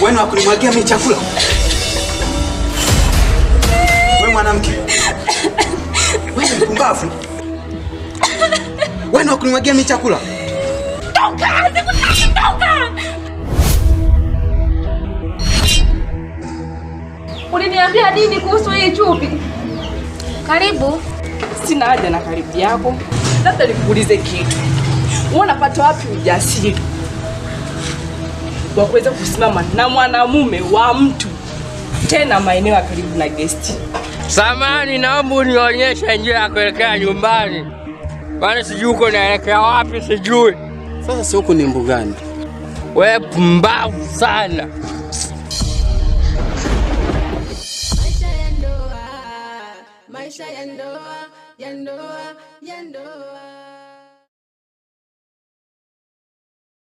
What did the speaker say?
Wewe wa kunimwagia mimi chakula? Wewe mwanamke. Wewe mpumbavu. Wewe wa kunimwagia mimi chakula? Toka! Toka! Uliniambia nini kuhusu hii chupi? Karibu. Sina haja na karibu yako. Labda nikuulize kitu. Unapata wapi ujasiri wa kuweza kusimama na mwanamume wa mtu tena maeneo ya karibu na guest? Samani, naomba unionyeshe njia ya kuelekea nyumbani. Bwana sijui uko naelekea wapi sijui. Sasa si huko ni mbugani. Wewe pumbavu sana. Maisha ya ndoa, ya ndoa, ya ndoa.